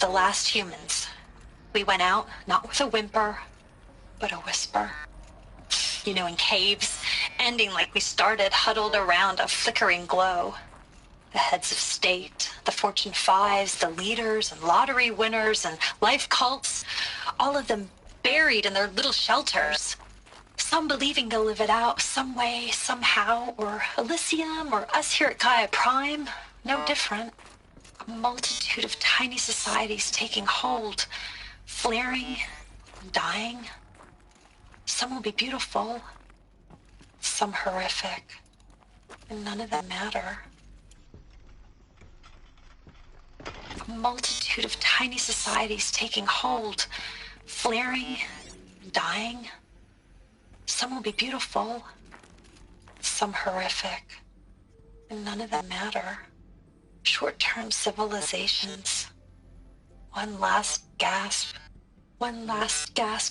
the last humans. We went out, not with a whimper, but a whisper. You know, in caves, ending like we started, huddled around a flickering glow. The heads of state, the Fortune Fives, the leaders and lottery winners and life cults, all of them buried in their little shelters. Some believing they'll live it out some way, somehow, or Elysium, or us here at Gaia Prime, no different. A multitude of tiny societies taking hold, flaring, dying. Some will be beautiful, some horrific, and none of them matter. A multitude of tiny societies taking hold, flaring, dying. Some will be beautiful, some horrific, and none of them matter. Short-term civilizations. One last gasp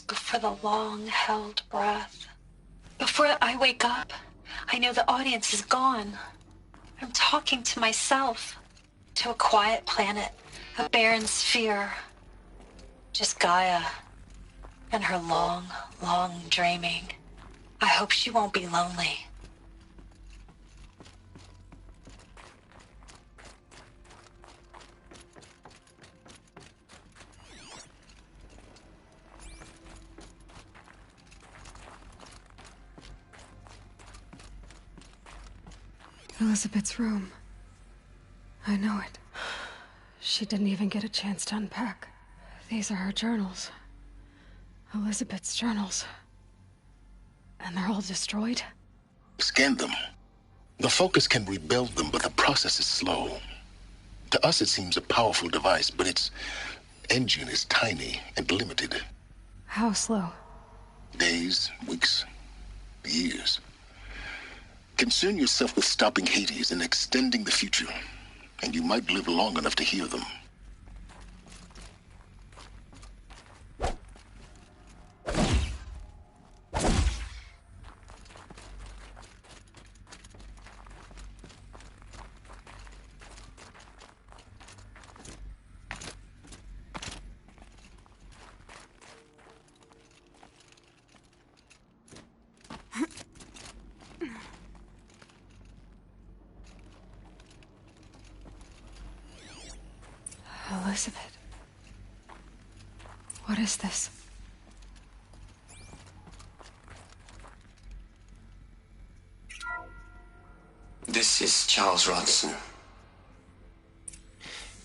before the long-held breath. Before I wake up, I know the audience is gone. I'm talking to myself, to a quiet planet, a barren sphere. Just Gaia and her long, long dreaming. I hope she won't be lonely. Elizabeth's room. I know it. She didn't even get a chance to unpack. These are her journals. Elizabeth's journals. And they're all destroyed? Scan them. The Focus can rebuild them, but the process is slow. To us, it seems a powerful device, but its engine is tiny and limited. How slow? Days, weeks, years. Concern yourself with stopping Hades and extending the future, and you might live long enough to hear them. Elizabeth. What is this? This is Charles Ronson.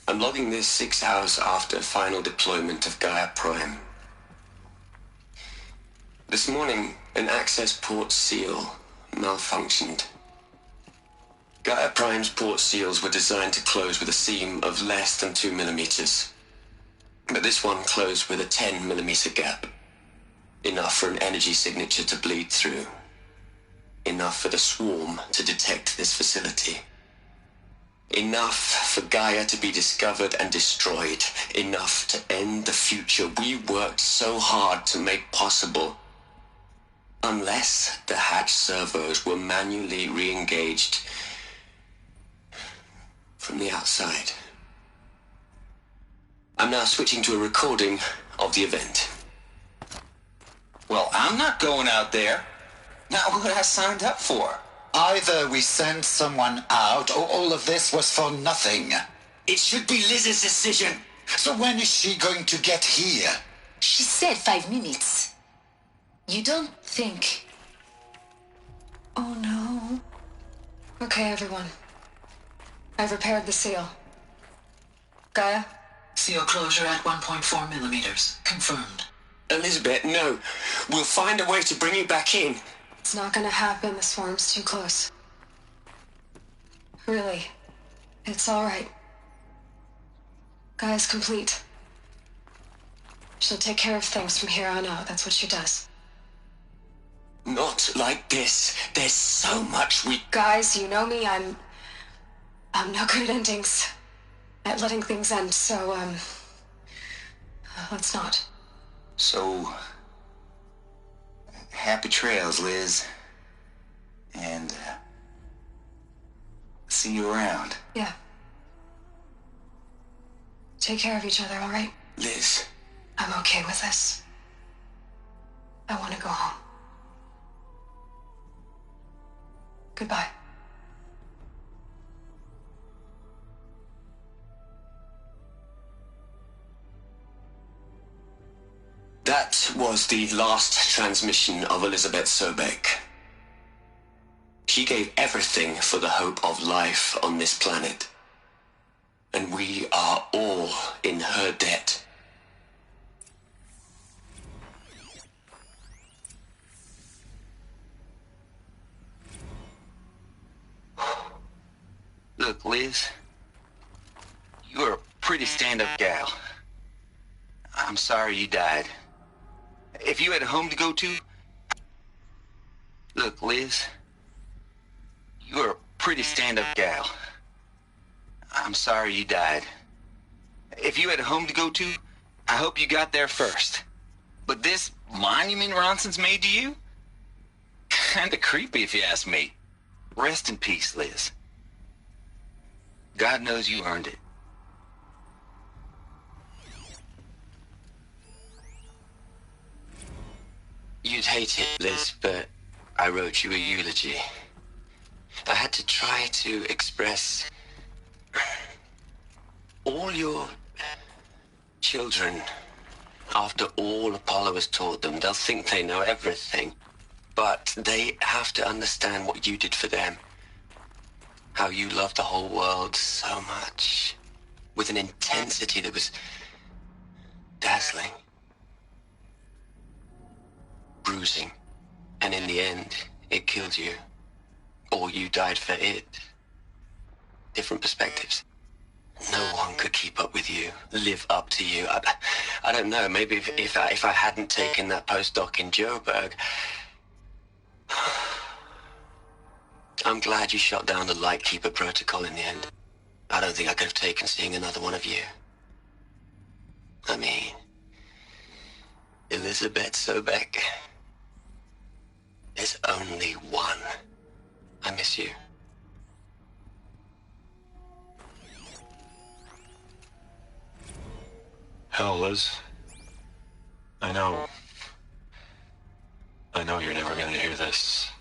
I'm logging this 6 hours after final deployment of Gaia Prime. This morning, an access port seal malfunctioned. Gaia Prime's port seals were designed to close with a seam of less than 2 millimeters. But this one closed with a 10 millimeter gap. Enough for an energy signature to bleed through. Enough for the swarm to detect this facility. Enough for Gaia to be discovered and destroyed. Enough to end the future we worked so hard to make possible. Unless the hatch servos were manually re-engaged from the outside. I'm now switching to a recording of the event. Well, I'm not going out there. Not what I signed up for. Either we send someone out, or all of this was for nothing. It should be Liz's decision. So when is she going to get here? She said 5 minutes. You don't think... Oh no. Okay, everyone. I've repaired the seal. Gaia? Seal closure at 1.4 millimeters. Confirmed. Elizabeth, no. We'll find a way to bring you back in. It's not gonna happen. The swarm's too close. Really. It's alright. Gaia's complete. She'll take care of things from here on out. That's what she does. Not like this. There's so much we... Guys, you know me. I'm no good at endings. At letting things end, so, let's not. So... happy trails, Liz. And, see you around. Yeah. Take care of each other, all right? Liz. I'm okay with this. I want to go home. Goodbye. That was the last transmission of Elizabeth Sobek. She gave everything for the hope of life on this planet. And we are all in her debt. Look, Liz, you're a pretty stand-up gal. I'm sorry you died. If you had a home to go to... Look, Liz, you're a pretty stand-up gal. I'm sorry you died. If you had a home to go to, I hope you got there first. But this monument Ronson's made to you? Kinda creepy if you ask me. Rest in peace, Liz. God knows you earned it. You'd hate it, Liz, but I wrote you a eulogy. I had to try to express all your children. After all Apollo has taught them, they'll think they know everything. But they have to understand what you did for them. How you loved the whole world so much. With an intensity that was dazzling. Bruising. And in the end, it killed you. Or you died for it. Different perspectives. No one could keep up with you, live up to you. I don't know, maybe if I hadn't taken that postdoc in Joburg. I'm glad you shot down the Lightkeeper protocol in the end. I don't think I could have taken seeing another one of you. I mean, Elizabeth Sobek. There's only one. I miss you. Hell, Liz. I know you're never gonna hear this.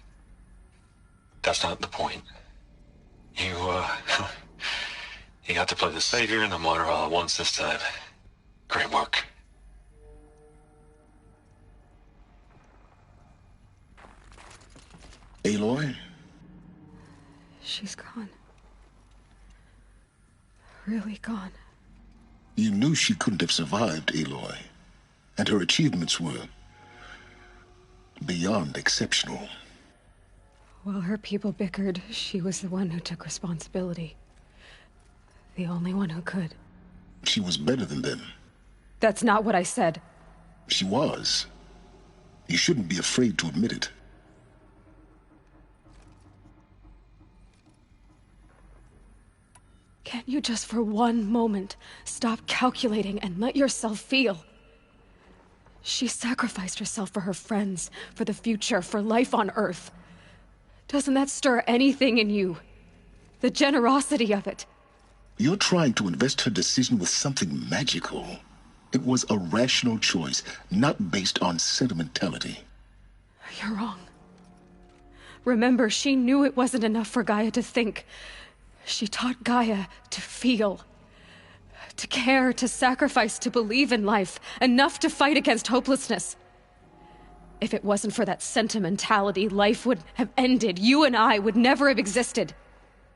That's not the point. You got to play the savior and the martyr all at once this time. Great work. Aloy? She's gone. Really gone. You knew she couldn't have survived, Aloy. And her achievements were beyond exceptional. While her people bickered, she was the one who took responsibility. The only one who could. She was better than them. That's not what I said. She was. You shouldn't be afraid to admit it. Can't you just for one moment stop calculating and let yourself feel? She sacrificed herself for her friends, for the future, for life on Earth. Doesn't that stir anything in you? The generosity of it. You're trying to invest her decision with something magical. It was a rational choice, not based on sentimentality. You're wrong. Remember, she knew it wasn't enough for Gaia to think. She taught Gaia to feel. To care, to sacrifice, to believe in life. Enough to fight against hopelessness. If it wasn't for that sentimentality, life would have ended. You and I would never have existed.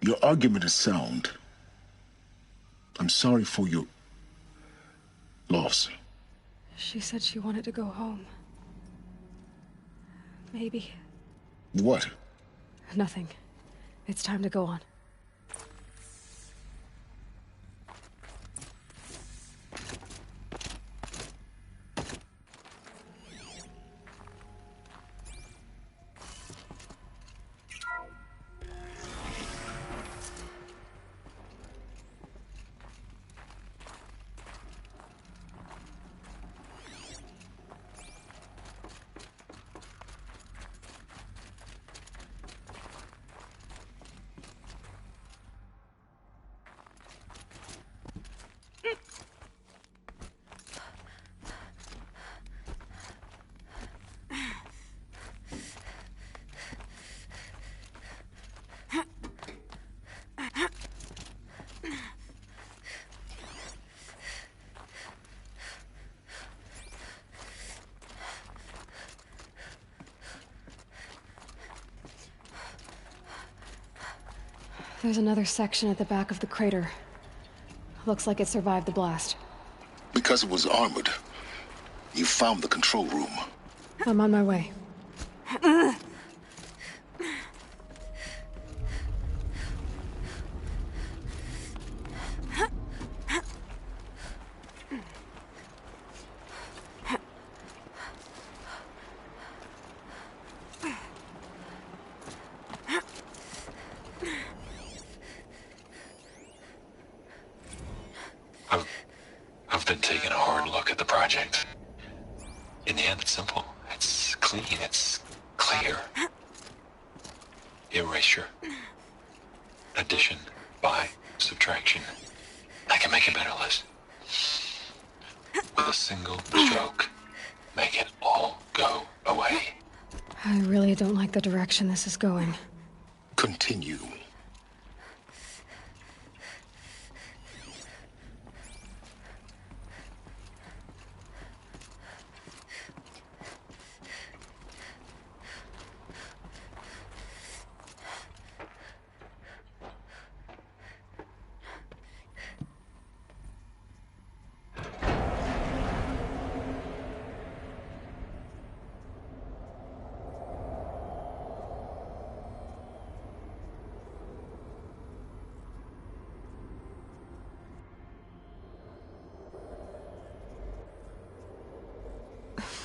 Your argument is sound. I'm sorry for your loss. She said she wanted to go home. Maybe. What? Nothing. It's time to go on. There's another section at the back of the crater. Looks like it survived the blast. Because it was armored, you found the control room. I'm on my way. I've been taking a hard look at the project. In the end, it's simple. It's clean. It's clear. Erasure. Addition. By. Subtraction. I can make a better list. With a single stroke. Make it all go away. I really don't like the direction this is going. Continue.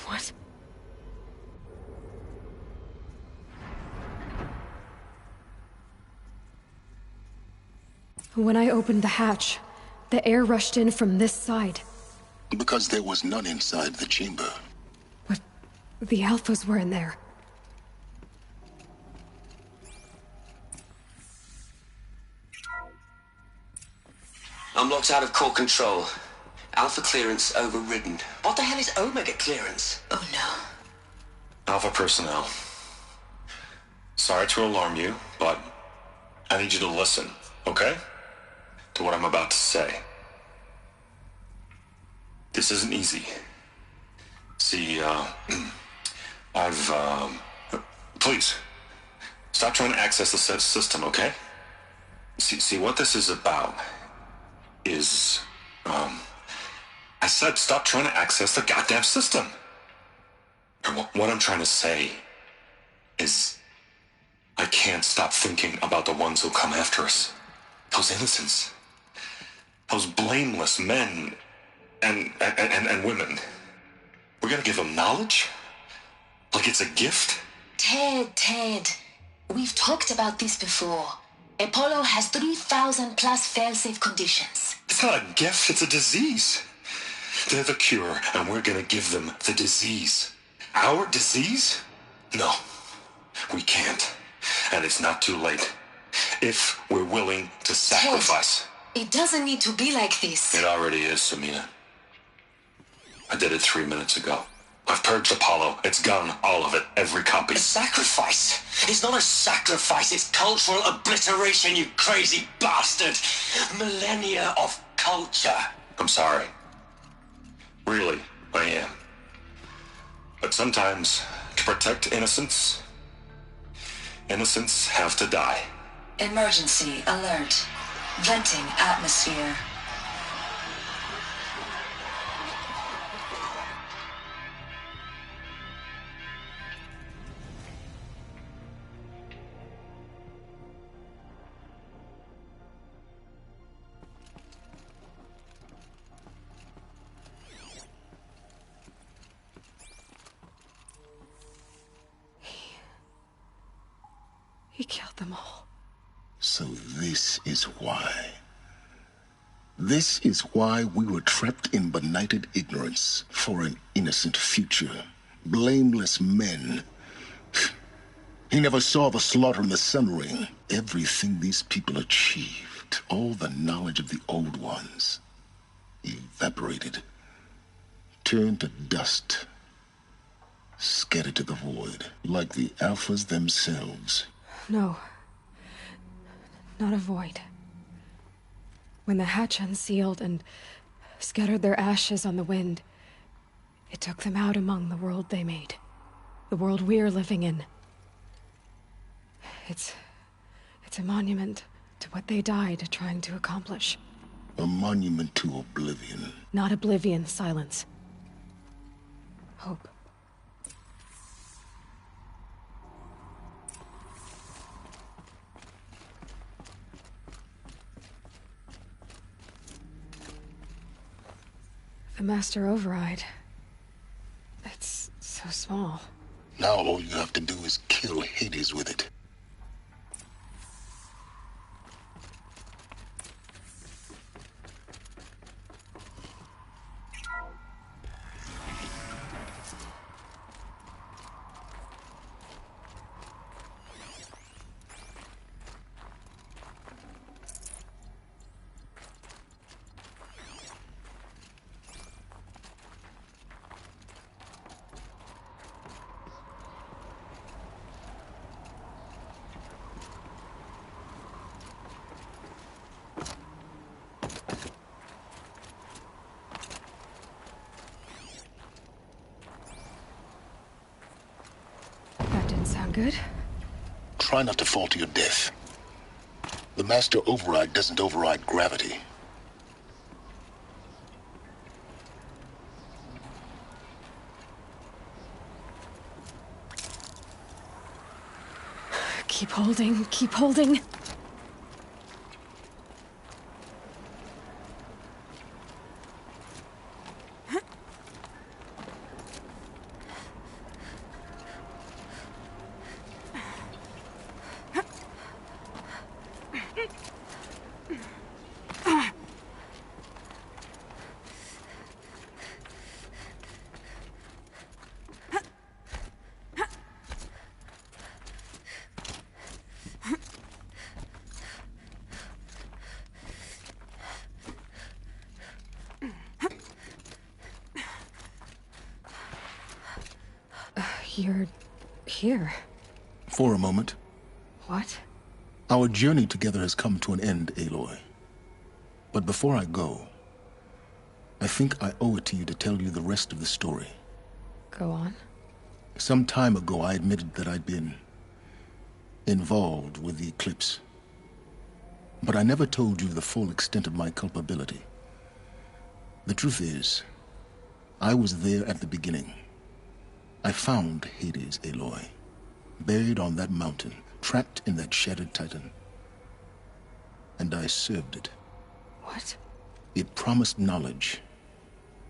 What? When I opened the hatch, the air rushed in from this side. Because there was none inside the chamber. But the Alphas were in there. I'm locked out of core control. Alpha clearance overridden. What the hell is Omega clearance? Oh no. Alpha personnel. Sorry to alarm you, but I need you to listen, okay? To what I'm about to say. This isn't easy. See, please, stop trying to access the system, okay? See, what this is about is, I said stop trying to access the goddamn system. And what I'm trying to say is I can't stop thinking about the ones who come after us. Those innocents. Those blameless men and women. We're gonna give them knowledge? Like it's a gift? Ted. We've talked about this before. Apollo has 3,000 plus fail-safe conditions. It's not a gift, it's a disease. They're the cure, and we're gonna give them the disease. Our disease? No, we can't. And it's not too late. If we're willing to sacrifice. Ted, it doesn't need to be like this. It already is, Samina. I did it 3 minutes ago. I've purged Apollo. It's gone, all of it, every copy. A sacrifice? It's not a sacrifice, it's cultural obliteration, you crazy bastard! Millennia of culture. I'm sorry. Really, I am. But sometimes, to protect innocence, innocents have to die. Emergency alert. Venting atmosphere. He killed them all. So this is why. This is why we were trapped in benighted ignorance for an innocent future. Blameless men. He never saw the slaughter in the Sun Ring. Everything these people achieved, all the knowledge of the old ones, evaporated, turned to dust, scattered to the void, like the Alphas themselves. No. Not a void. When the hatch unsealed and scattered their ashes on the wind, it took them out among the world they made. The world we're living in. It's a monument to what they died trying to accomplish. A monument to oblivion. Not oblivion, silence. Hope. The Master Override. It's so small. Now all you have to do is kill Hades with it. Sound good? Try not to fall to your death. The Master Override doesn't override gravity. Keep holding, keep holding. You're here. For a moment. What? Our journey together has come to an end, Aloy. But before I go, I think I owe it to you to tell you the rest of the story. Go on. Some time ago, I admitted that I'd been involved with the Eclipse. But I never told you the full extent of my culpability. The truth is, I was there at the beginning. I found Hades, Aloy, buried on that mountain, trapped in that shattered titan. And I served it. What? It promised knowledge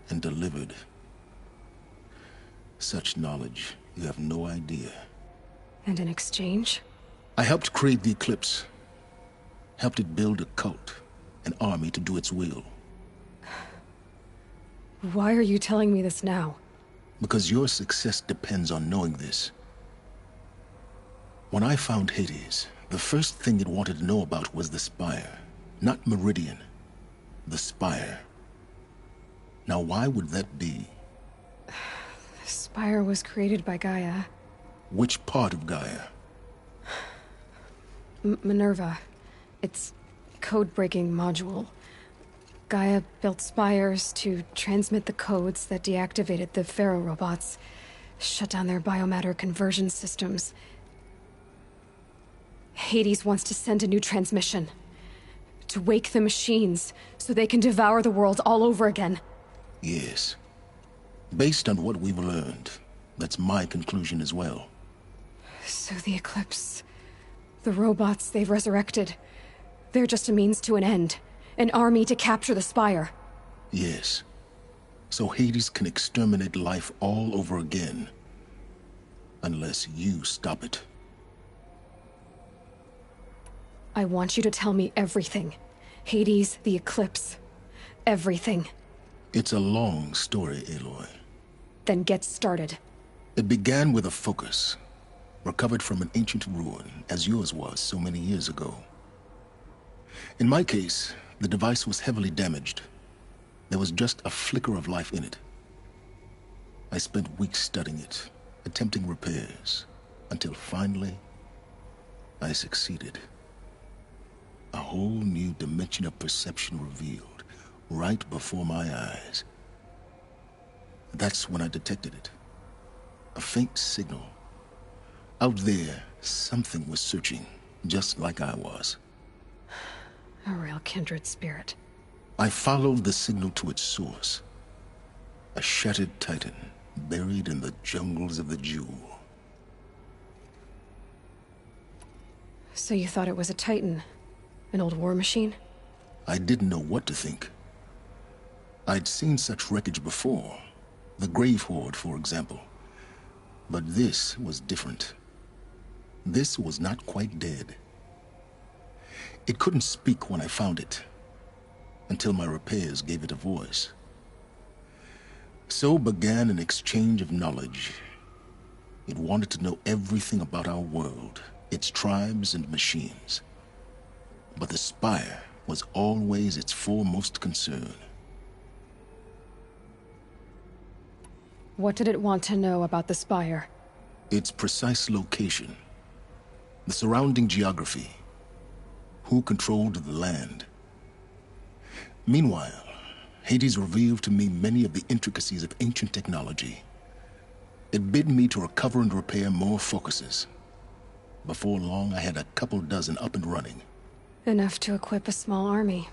and delivered. Such knowledge, you have no idea. And in exchange? I helped create the Eclipse. Helped it build a cult, an army to do its will. Why are you telling me this now? Because your success depends on knowing this. When I found Hades, the first thing it wanted to know about was the Spire. Not Meridian. The Spire. Now why would that be? The Spire was created by Gaia. Which part of Gaia? Minerva. Its code-breaking module. Gaia built spires to transmit the codes that deactivated the Pharaoh robots, shut down their biomatter conversion systems. Hades wants to send a new transmission. To wake the machines, so they can devour the world all over again. Yes. Based on what we've learned, that's my conclusion as well. So the Eclipse... the robots they've resurrected... they're just a means to an end. An army to capture the Spire. Yes. So Hades can exterminate life all over again. Unless you stop it. I want you to tell me everything. Hades, the Eclipse. Everything. It's a long story, Aloy. Then get started. It began with a focus. Recovered from an ancient ruin, as yours was so many years ago. In my case, the device was heavily damaged. There was just a flicker of life in it. I spent weeks studying it, attempting repairs, until finally, I succeeded. A whole new dimension of perception revealed, right before my eyes. That's when I detected it. A faint signal. Out there, something was searching, just like I was. A real kindred spirit. I followed the signal to its source. A shattered titan, buried in the jungles of the Jewel. So you thought it was a Titan? An old war machine? I didn't know what to think. I'd seen such wreckage before. The Grave Horde, for example. But this was different. This was not quite dead. It couldn't speak when I found it, until my repairs gave it a voice. So began an exchange of knowledge. It wanted to know everything about our world, its tribes and machines. But the Spire was always its foremost concern. What did it want to know about the Spire? Its precise location, the surrounding geography, who controlled the land. Meanwhile, Hades revealed to me many of the intricacies of ancient technology. It bid me to recover and repair more focuses. Before long, I had a couple dozen up and running. Enough to equip a small army.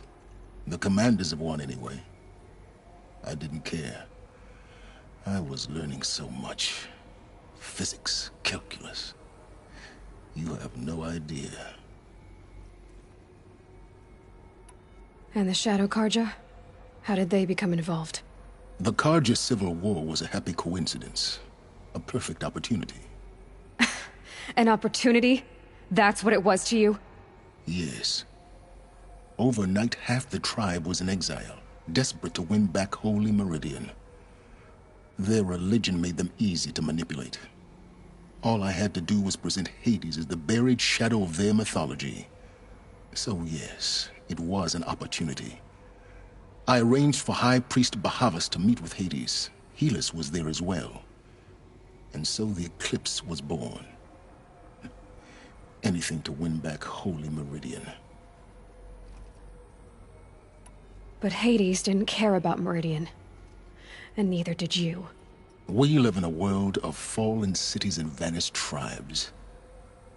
The commanders of one, anyway. I didn't care. I was learning so much. Physics, calculus. You have no idea. And the Shadow Carja? How did they become involved? The Carja Civil War was a happy coincidence. A perfect opportunity. An opportunity? That's what it was to you? Yes. Overnight, half the tribe was in exile, desperate to win back Holy Meridian. Their religion made them easy to manipulate. All I had to do was present Hades as the buried shadow of their mythology. So yes, it was an opportunity. I arranged for High Priest Bahavas to meet with Hades. Helis was there as well. And so the Eclipse was born. Anything to win back Holy Meridian. But Hades didn't care about Meridian. And neither did you. We live in a world of fallen cities and vanished tribes.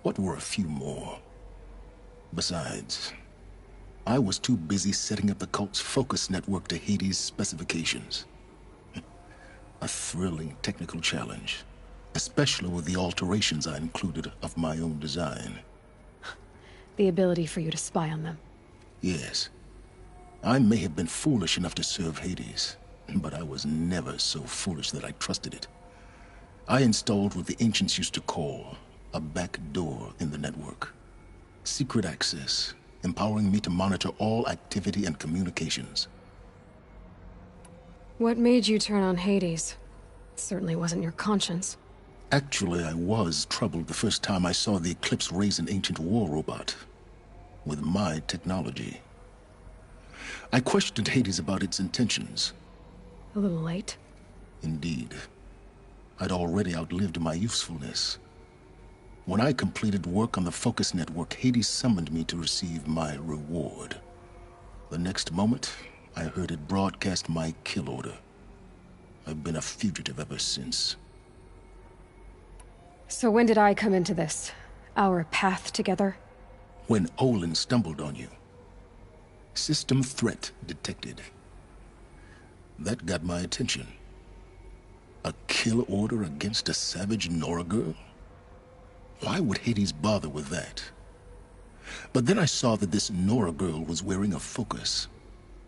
What were a few more? Besides, I was too busy setting up the cult's focus network to Hades' specifications. A thrilling technical challenge, especially with the alterations I included of my own design. The ability for you to spy on them. Yes. I may have been foolish enough to serve Hades, but I was never so foolish that I trusted it. I installed what the ancients used to call a back door in the network. Secret access, empowering me to monitor all activity and communications. What made you turn on Hades? It certainly wasn't your conscience. Actually, I was troubled the first time I saw the Eclipse raise an ancient war robot. With my technology. I questioned Hades about its intentions. A little late? Indeed. I'd already outlived my usefulness. When I completed work on the Focus Network, Hades summoned me to receive my reward. The next moment, I heard it broadcast my kill order. I've been a fugitive ever since. So when did I come into this? Our path together? When Olin stumbled on you. System threat detected. That got my attention. A kill order against a savage Nora girl? Why would Hades bother with that? But then I saw that this Nora girl was wearing a focus,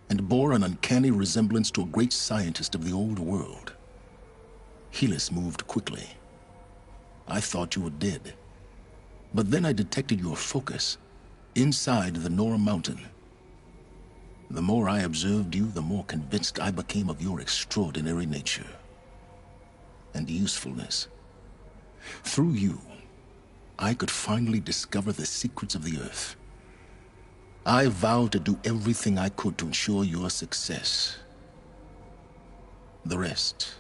and bore an uncanny resemblance to a great scientist of the old world. Helis moved quickly. I thought you were dead. But then I detected your focus, inside the Nora Mountain. The more I observed you, the more convinced I became of your extraordinary nature. And usefulness. Through you, I could finally discover the secrets of the Earth. I vowed to do everything I could to ensure your success. The rest,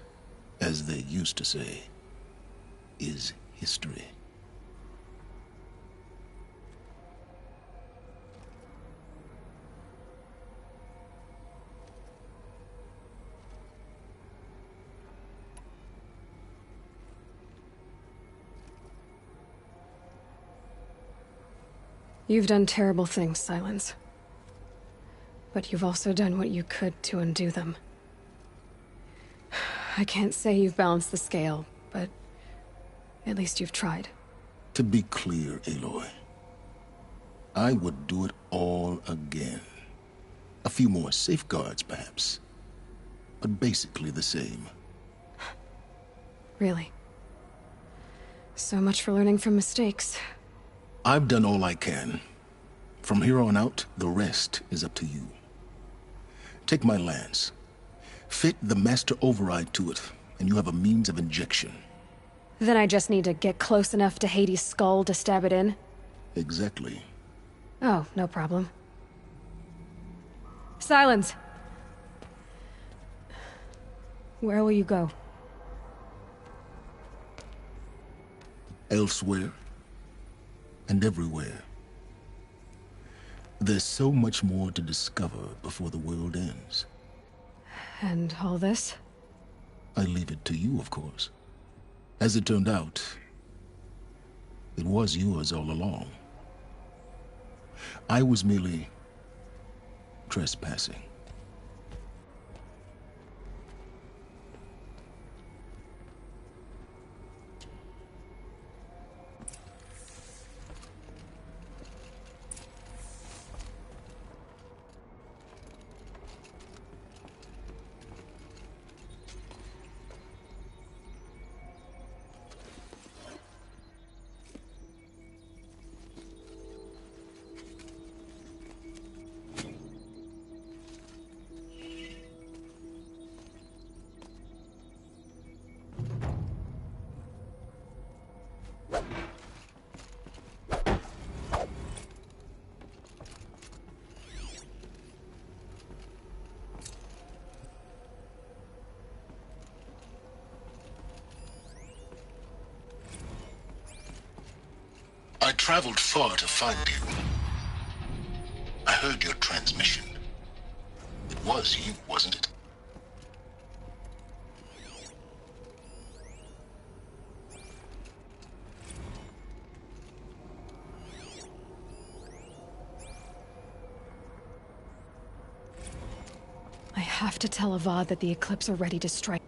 as they used to say, is history. You've done terrible things, Silence. but you've also done what you could to undo them. I can't say you've balanced the scale, but at least you've tried. To be clear, Aloy, I would do it all again. A few more safeguards, perhaps, but basically the same. Really? So much for learning from mistakes. I've done all I can. From here on out, the rest is up to you. Take my lance. Fit the master override to it, and you have a means of injection. Then I just need to get close enough to Hades' skull to stab it in? Exactly. Oh, no problem. Silence! Where will you go? Elsewhere. And everywhere. There's so much more to discover before the world ends. And all this? I leave it to you, of course. As it turned out, it was yours all along. I was merely trespassing. I traveled far to find you. I heard your transmission. It was you, wasn't it? I have to tell Avad that the Eclipse are ready to strike.